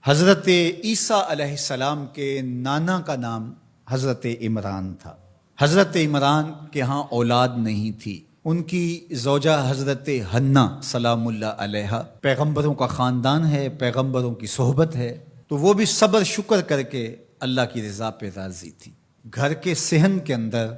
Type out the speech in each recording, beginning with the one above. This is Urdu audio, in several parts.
حضرت عیسیٰ علیہ السلام کے نانا کا نام حضرت عمران تھا۔ حضرت عمران کے ہاں اولاد نہیں تھی، ان کی زوجہ حضرت حنہ سلام اللہ علیہا، پیغمبروں کا خاندان ہے، پیغمبروں کی صحبت ہے، تو وہ بھی صبر شکر کر کے اللہ کی رضا پہ راضی تھی۔ گھر کے صحن کے اندر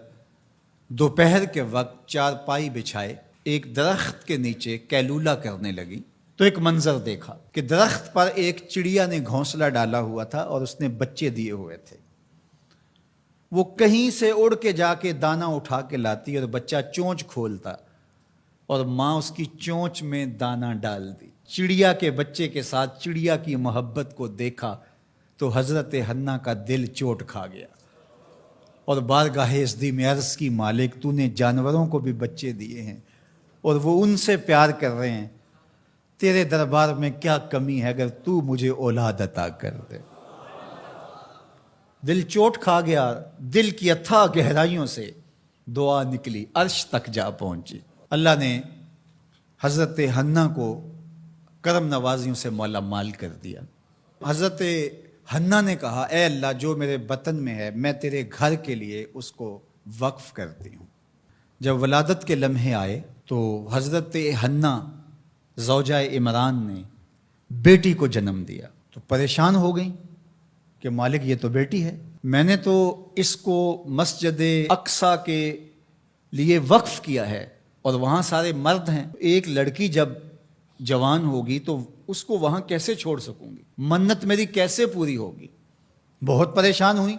دوپہر کے وقت چارپائی بچھائے ایک درخت کے نیچے قیلولہ کرنے لگی تو ایک منظر دیکھا کہ درخت پر ایک چڑیا نے گھونسلہ ڈالا ہوا تھا اور اس نے بچے دیے ہوئے تھے۔ وہ کہیں سے اڑ کے جا کے دانا اٹھا کے لاتی اور بچہ چونچ کھولتا اور ماں اس کی چونچ میں دانا ڈال دی۔ چڑیا کے بچے کے ساتھ چڑیا کی محبت کو دیکھا تو حضرت حنہ کا دل چوٹ کھا گیا اور بارگاہ عزدی میں عرض کی، مالک تو نے جانوروں کو بھی بچے دیے ہیں اور وہ ان سے پیار کر رہے ہیں، تیرے دربار میں کیا کمی ہے اگر تو مجھے اولاد عطا کر دے۔ دل چوٹ کھا گیا، دل کی اتھاہ گہرائیوں سے دعا نکلی، عرش تک جا پہنچی۔ اللہ نے حضرت حنہ کو کرم نوازیوں سے مالا مال کر دیا۔ حضرت حنہ نے کہا، اے اللہ جو میرے بطن میں ہے میں تیرے گھر کے لیے اس کو وقف کرتی ہوں۔ جب ولادت کے لمحے آئے تو حضرت حنہ زوجہ عمران نے بیٹی کو جنم دیا تو پریشان ہو گئیں کہ مالک یہ تو بیٹی ہے، میں نے تو اس کو مسجد اقصیٰ کے لیے وقف کیا ہے اور وہاں سارے مرد ہیں، ایک لڑکی جب جوان ہوگی تو اس کو وہاں کیسے چھوڑ سکوں گی، منت میری کیسے پوری ہوگی۔ بہت پریشان ہوئی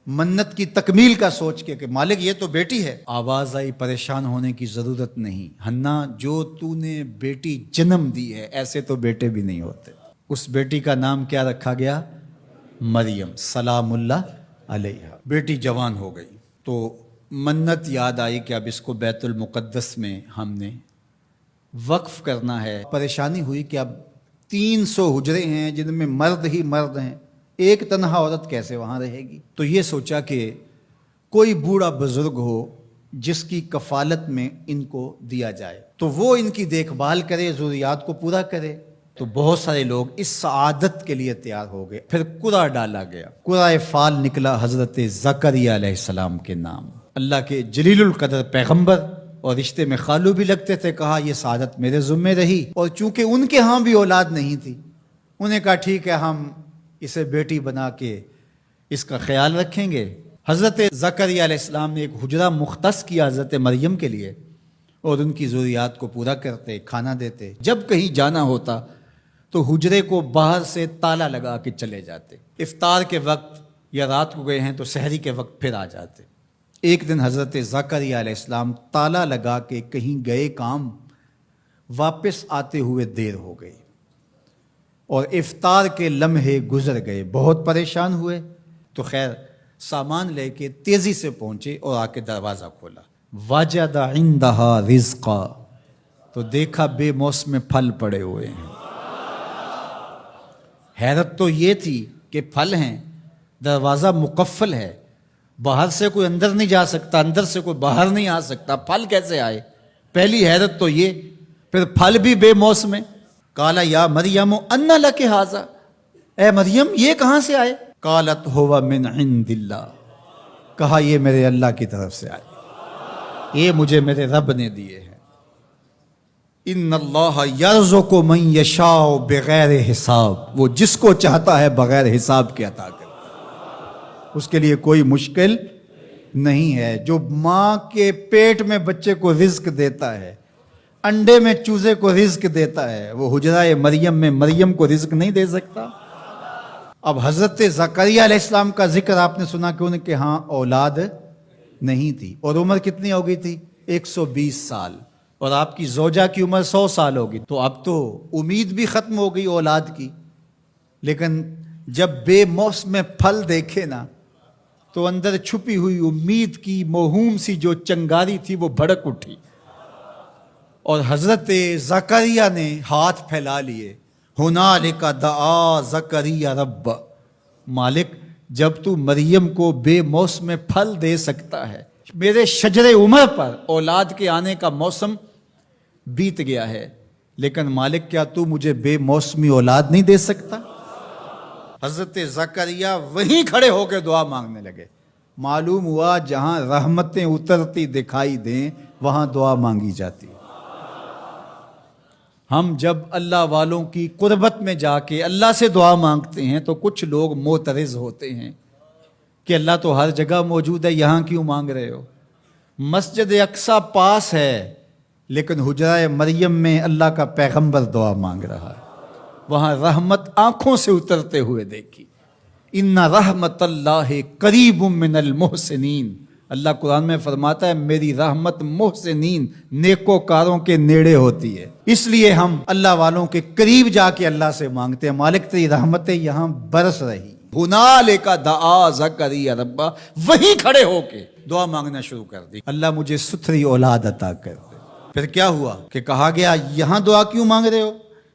منت کی تکمیل کا سوچ کے کہ مالک یہ تو بیٹی ہے۔ آواز آئی، پریشان ہونے کی ضرورت نہیں حنہ، جو تو نے بیٹی جنم دی ہے ایسے تو بیٹے بھی نہیں ہوتے۔ اس بیٹی کا نام کیا رکھا گیا؟ مریم سلام اللہ علیہا۔ بیٹی جوان ہو گئی تو منت یاد آئی کہ اب اس کو بیت المقدس میں ہم نے وقف کرنا ہے۔ پریشانی ہوئی کہ اب 300 حجرے ہیں جن میں مرد ہی مرد ہیں، ایک تنہا عورت کیسے وہاں رہے گی؟ تو یہ سوچا کہ کوئی بوڑھا بزرگ ہو جس کی کفالت میں ان کو دیا جائے تو وہ ان کی دیکھ بھال کرے، ضروریات کو پورا کرے۔ تو بہت سارے لوگ اس سعادت کے لیے تیار ہو گئے۔ پھر قرعہ ڈالا گیا، قرعہ فال نکلا حضرت زکریا علیہ السلام کے نام۔ اللہ کے جلیل القدر پیغمبر اور رشتے میں خالو بھی لگتے تھے، کہا یہ سعادت میرے ذمہ رہی، اور چونکہ ان کے ہاں بھی اولاد نہیں تھی انہیں کہا ٹھیک ہے ہم اسے بیٹی بنا کے اس کا خیال رکھیں گے۔ حضرت زکریا علیہ السلام نے ایک حجرہ مختص کیا حضرت مریم کے لیے اور ان کی ضروریات کو پورا کرتے، کھانا دیتے۔ جب کہیں جانا ہوتا تو حجرے کو باہر سے تالا لگا کے چلے جاتے، افطار کے وقت یا رات کو گئے ہیں تو سحری کے وقت پھر آ جاتے۔ ایک دن حضرت زکریا علیہ السلام تالا لگا کے کہیں گئے کام، واپس آتے ہوئے دیر ہو گئی اور افطار کے لمحے گزر گئے، بہت پریشان ہوئے تو خیر سامان لے کے تیزی سے پہنچے اور آ کے دروازہ کھولا، وجد عندہا رزقا، تو دیکھا بے موسم پھل پڑے ہوئے ہیں۔ حیرت تو یہ تھی کہ پھل ہیں، دروازہ مقفل ہے، باہر سے کوئی اندر نہیں جا سکتا، اندر سے کوئی باہر نہیں آ سکتا، پھل کیسے آئے؟ پہلی حیرت تو یہ، پھر پھل بھی بے موسم ہے۔ قالا یا مریم انا لک ھذا، اے مریم یہ کہاں سے آئے؟ قالت ھو من عند اللہ، کہا یہ میرے اللہ کی طرف سے آئے، یہ مجھے میرے رب نے دیے ہیں۔ ان اللہ یرزق من یشاء بغیر حساب، وہ جس کو چاہتا ہے بغیر حساب کے عطا کرتا ہے، اس کے لیے کوئی مشکل نہیں ہے۔ جو ماں کے پیٹ میں بچے کو رزق دیتا ہے، انڈے میں چوزے کو رزق دیتا ہے، وہ حجرہ مریم میں مریم کو رزق نہیں دے سکتا؟ اب حضرت زکریا علیہ السلام کا ذکر آپ نے سنا کہ ان کے ہاں اولاد نہیں تھی اور عمر کتنی ہو گئی تھی؟ 120 سال، اور آپ کی زوجہ کی عمر 100 سال ہوگی، تو اب تو امید بھی ختم ہو گئی اولاد کی۔ لیکن جب بے موسم پھل دیکھے نا تو اندر چھپی ہوئی امید کی موہوم سی جو چنگاری تھی وہ بھڑک اٹھی، اور حضرت زکریا نے ہاتھ پھیلا لیے، ہنالک دعا زکریا رب، مالک جب تو مریم کو بے موسم پھل دے سکتا ہے، میرے شجر عمر پر اولاد کے آنے کا موسم بیت گیا ہے، لیکن مالک کیا تو مجھے بے موسمی اولاد نہیں دے سکتا؟ حضرت زکریہ وہیں کھڑے ہو کے دعا مانگنے لگے. معلوم ہوا جہاں رحمتیں اترتی دکھائی دیں وہاں دعا مانگی جاتی. ہم جب اللہ والوں کی قربت میں جا کے اللہ سے دعا مانگتے ہیں تو کچھ لوگ معترض ہوتے ہیں کہ اللہ تو ہر جگہ موجود ہے، یہاں کیوں مانگ رہے ہو؟ مسجد اقصی پاس ہے لیکن حجرہ مریم میں اللہ کا پیغمبر دعا مانگ رہا ہے، وہاں رحمت آنکھوں سے اترتے ہوئے دیکھی. ان رحمت اللہ قریب من المحسنین، اللہ قرآن میں فرماتا ہے میری رحمت محسنین نیکوکاروں کے نیڑے ہوتی ہے. اس لیے ہم اللہ والوں کے قریب جا کے اللہ سے مانگتے ہیں، مالک تیری رحمتیں یہاں برس رہی. ہنالک دعا زکریا ربہ، وہیں کھڑے ہو کے دعا مانگنا شروع کر دی، اللہ مجھے ستھری اولاد عطا کر دے. پھر کیا ہوا کہ کہا گیا یہاں دعا کیوں مانگ رہے ہو،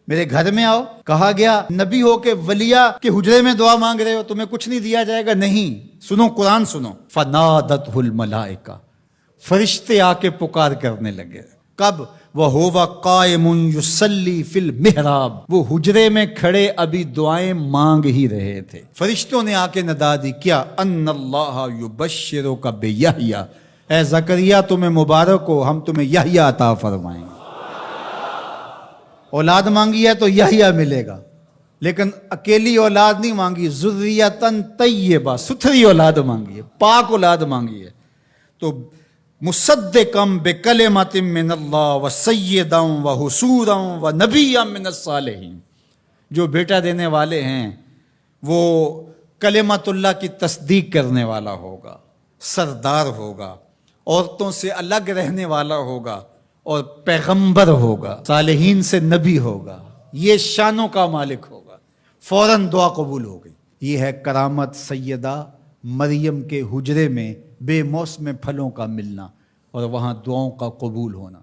میرے گھر میں آؤ. کہا گیا نبی ہو کے ولیہ کے حجرے میں دعا مانگ رہے ہو، تمہیں کچھ نہیں دیا جائے گا. نہیں، سنو قرآن سنو. فنادتہ الملائکہ، فرشتے آ کے پکار کرنے لگے. کب؟ وَهُوَ قَائِمٌ يُصَلِّي فِي الْمِحْرَابِ، وہ حجرے میں کھڑے ابھی دعائیں مانگ ہی رہے تھے. فرشتوں نے آ کے ندا دی کیا؟ ان اللہ یبشرک بیحییٰ، اے زکریا تمہیں مبارک ہو، ہم تمہیں یحییٰ عطا فرمائیں گے. اولاد مانگی ہے تو یحییٰ ملے گا، لیکن اکیلی اولاد نہیں مانگی، ذریۃً طیبہ، ستھری اولاد مانگی ہے، پاک اولاد مانگی ہے. تو مصدقاً بکلمۃ من اللہ وسیداً وحصوراً ونبیاً من الصالحین، جو بیٹا دینے والے ہیں وہ کلمت اللہ کی تصدیق کرنے والا ہوگا، سردار ہوگا، عورتوں سے الگ رہنے والا ہوگا اور پیغمبر ہوگا، صالحین سے نبی ہوگا، یہ شانوں کا مالک ہوگا. فوراً دعا قبول ہو گئی. یہ ہے کرامت سیدہ مریم کے حجرے میں بے موسم پھلوں کا ملنا اور وہاں دعاؤں کا قبول ہونا.